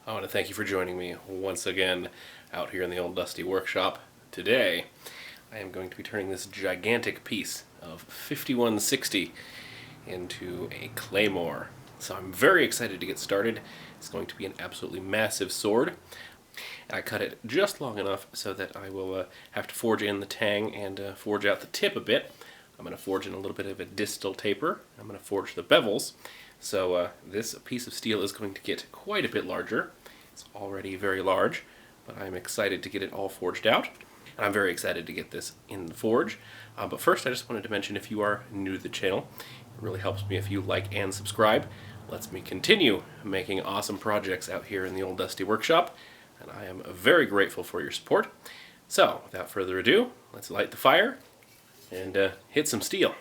I want to thank you for joining me once again out here in the old dusty workshop. Today, I am going to be turning this gigantic piece of 5160 into a Claymore. So I'm very excited to get started. It's going to be an absolutely massive sword. I cut it just long enough so that I will have to forge in the tang and forge out the tip a bit. I'm going to forge in a little bit of a distal taper. I'm going to forge the bevels. So this piece of steel is going to get quite a bit larger. It's already very large, but I'm excited to get it all forged out. And I'm very excited to get this in the forge. But first I just wanted to mention, if you are new to the channel, it really helps me if you like and subscribe. Lets me continue making awesome projects out here in the old dusty workshop, and I am very grateful for your support. So without further ado, let's light the fire and hit some steel.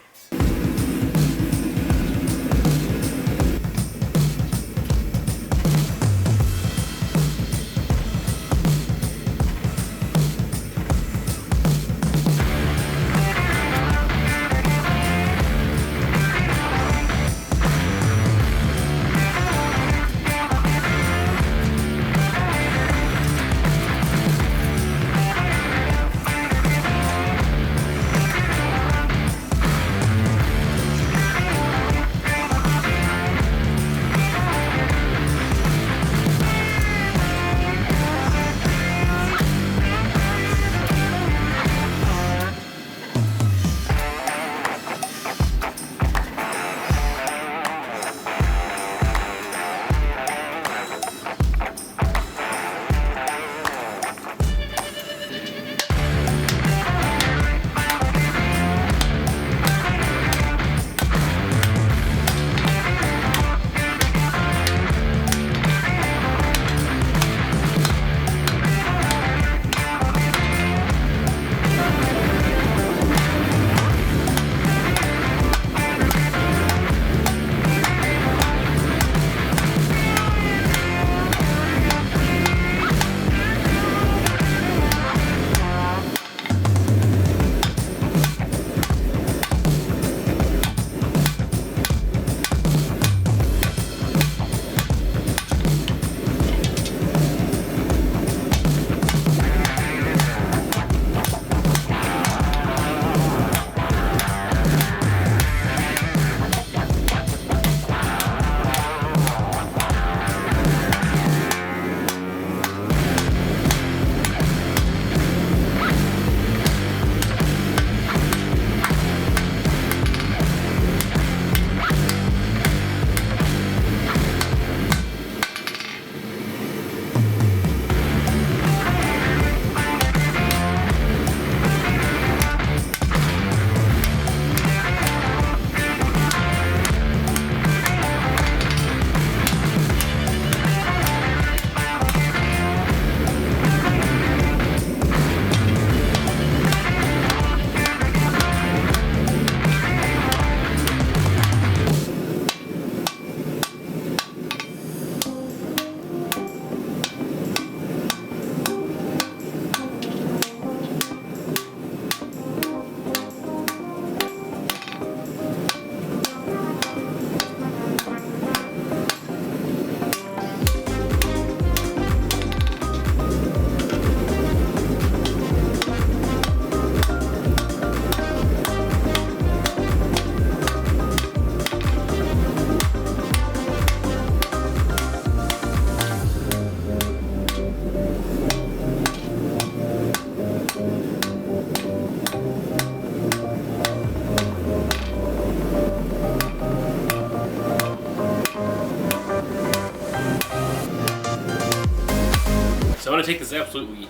So I'm going to take this absolutely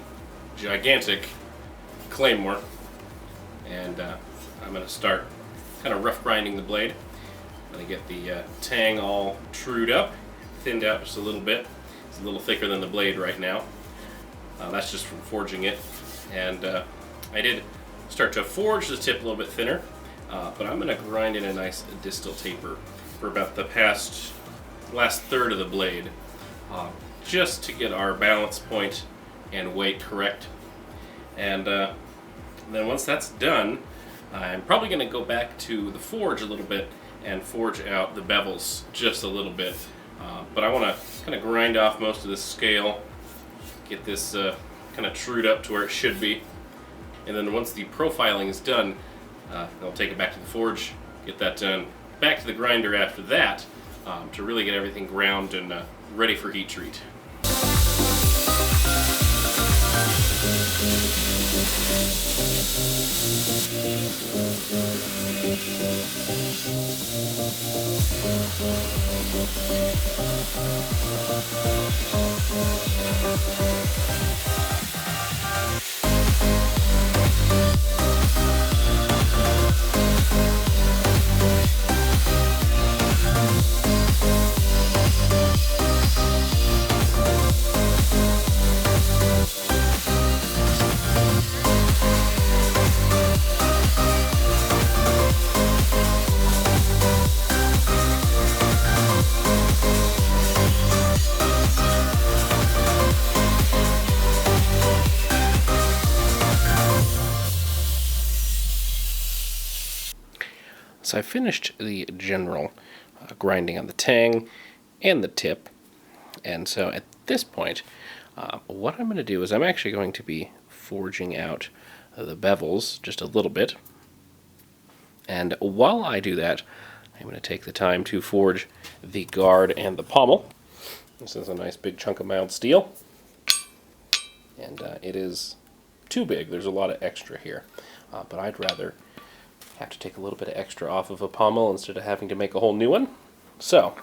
gigantic Claymore, and I'm going to start kind of rough grinding the blade. I'm going to get the tang all trued up, thinned out just a little bit. It's a little thicker than the blade right now. That's just from forging it. And I did start to forge the tip a little bit thinner, but I'm going to grind in a nice distal taper for about the last third of the blade, just to get our balance point and weight correct. And then once that's done, I'm probably going to go back to the forge a little bit and forge out the bevels just a little bit. But I want to kind of grind off most of this scale, get this kind of trued up to where it should be. And then once the profiling is done, I'll take it back to the forge, get that done, back to the grinder after that, to really get everything ground and ready for heat treat. So I finished the general grinding on the tang and the tip, and so at this point what I'm going to do is I'm actually going to be forging out the bevels just a little bit, and while I do that I'm going to take the time to forge the guard and the pommel. This is a nice big chunk of mild steel, and it is too big. There's a lot of extra here, but I'd rather have to take a little bit of extra off of a pommel instead of having to make a whole new one. So,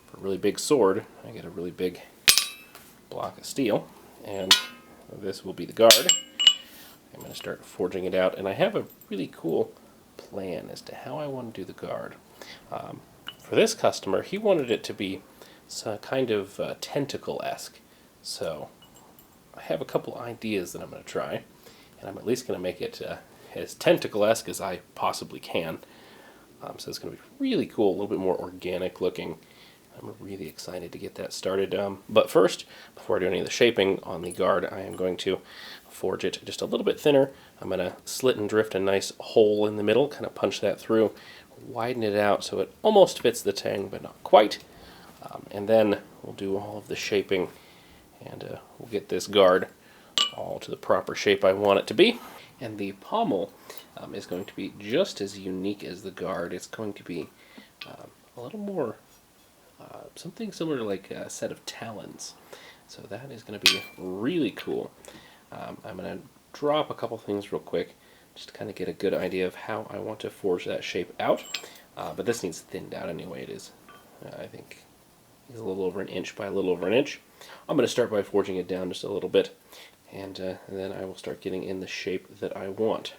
for a really big sword, I get a really big block of steel, and this will be the guard. I'm going to start forging it out, and I have a really cool plan as to how I want to do the guard. For this customer, he wanted it to be some kind of tentacle-esque, so I have a couple ideas that I'm going to try, and I'm at least going to make it as tentacle-esque as I possibly can. So it's going to be really cool, a little bit more organic looking. I'm really excited to get that started. But first, before I do any of the shaping on the guard, I am going to forge it just a little bit thinner. I'm going to slit and drift a nice hole in the middle, kind of punch that through, widen it out so it almost fits the tang, but not quite. And then we'll do all of the shaping, and we'll get this guard all to the proper shape I want it to be. And the pommel is going to be just as unique as the guard. It's going to be a little more, something similar to like a set of talons. So that is going to be really cool. I'm going to drop a couple things real quick, just to kind of get a good idea of how I want to forge that shape out. But this needs thinned out anyway. It is, I think, it's a little over an inch by a little over an inch. I'm going to start by forging it down just a little bit. And then I will start getting in the shape that I want.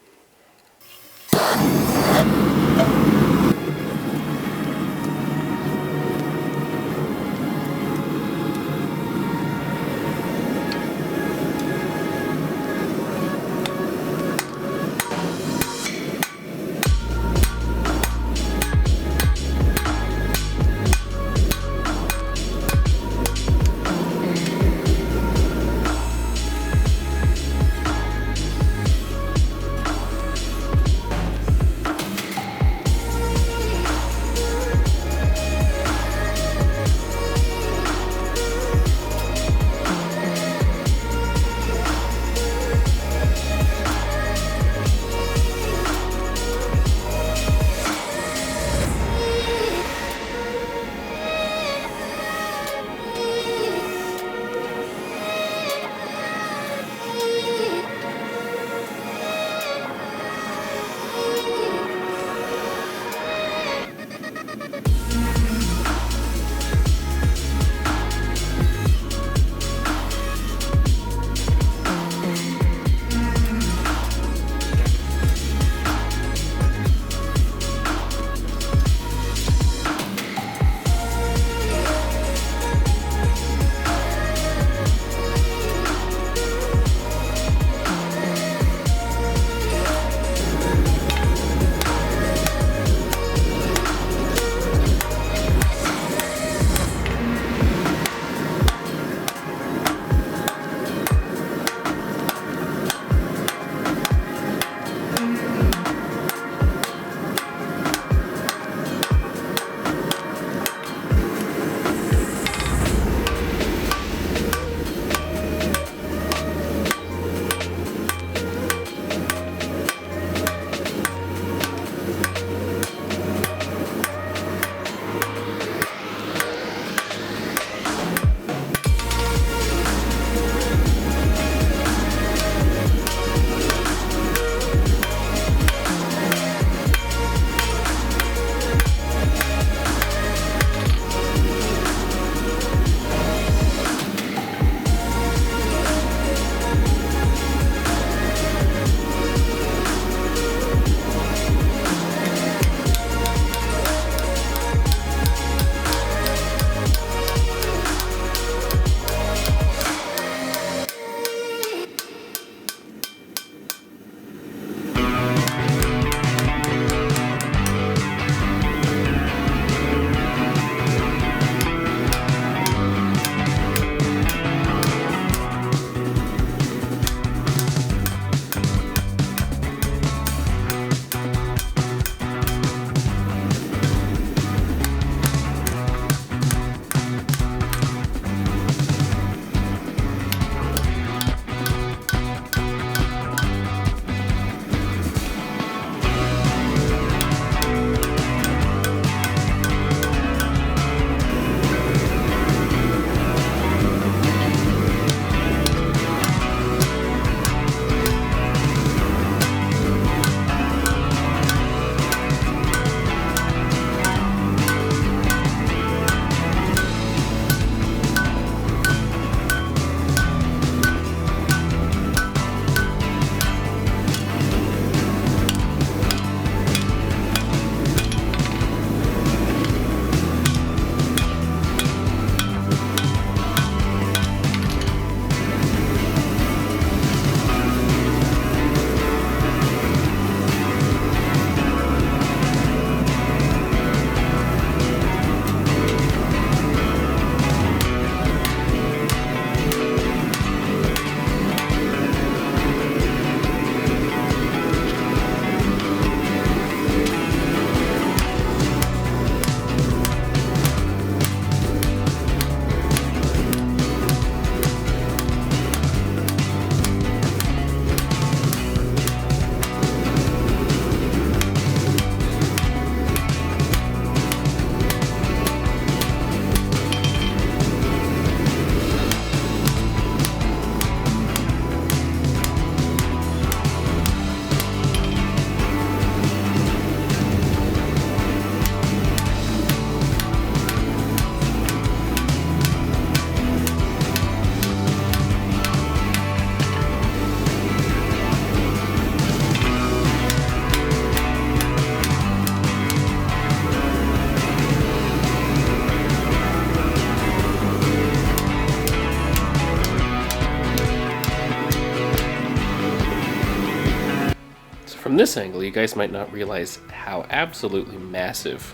from this angle, you guys might not realize how absolutely massive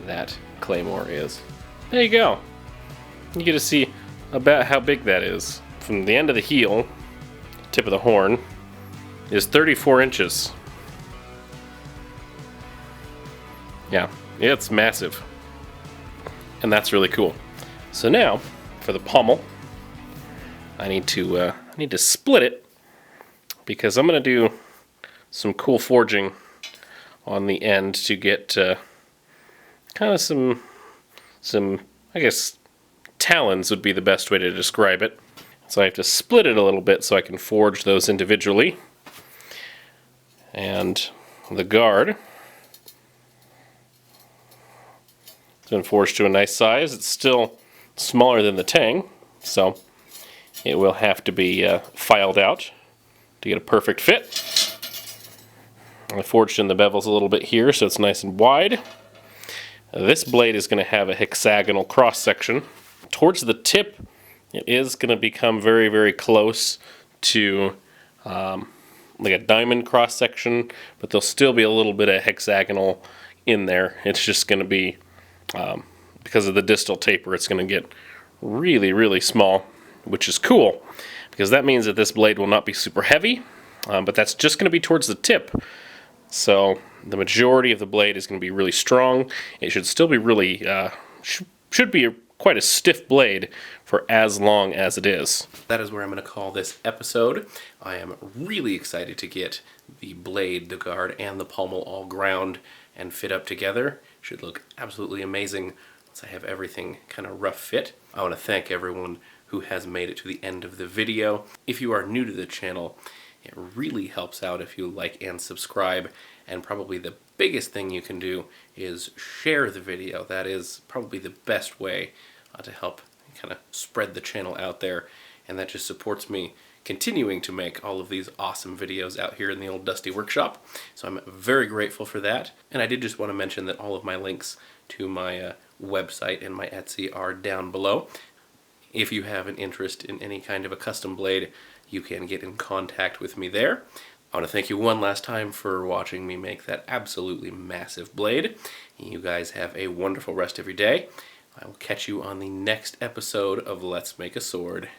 that Claymore is. There you go. You get to see about how big that is. From the end of the heel, tip of the horn, is 34 inches. Yeah, it's massive. And that's really cool. So now, for the pommel, I need to split it, because I'm going to do some cool forging on the end to get kind of some, I guess, talons would be the best way to describe it. So I have to split it a little bit so I can forge those individually. And the guard, it's been forged to a nice size. It's still smaller than the tang, so it will have to be filed out to get a perfect fit. I forged in the bevels a little bit here so it's nice and wide. This blade is going to have a hexagonal cross section. Towards the tip, it is going to become very, very close to like a diamond cross section, but there'll still be a little bit of hexagonal in there. It's just going to be, because of the distal taper, it's going to get really, really small, which is cool, because that means that this blade will not be super heavy, but that's just going to be towards the tip. So the majority of the blade is going to be really strong. It should still be really, should be quite a stiff blade for as long as it is. That is where I'm going to call this episode. I am really excited to get the blade, the guard, and the pommel all ground and fit up together. Should look absolutely amazing once I have everything kind of rough fit. I want to thank everyone who has made it to the end of the video. If you are new to the channel, it really helps out if you like and subscribe, and probably the biggest thing you can do is share the video. That is probably the best way to help kind of spread the channel out there, and that just supports me continuing to make all of these awesome videos out here in the old dusty workshop. So I'm very grateful for that. And I did just want to mention that all of my links to my website and my Etsy are down below. If you have an interest in any kind of a custom blade, you can get in contact with me there. I want to thank you one last time for watching me make that absolutely massive blade. You guys have a wonderful rest of your day. I will catch you on the next episode of Let's Make a Sword.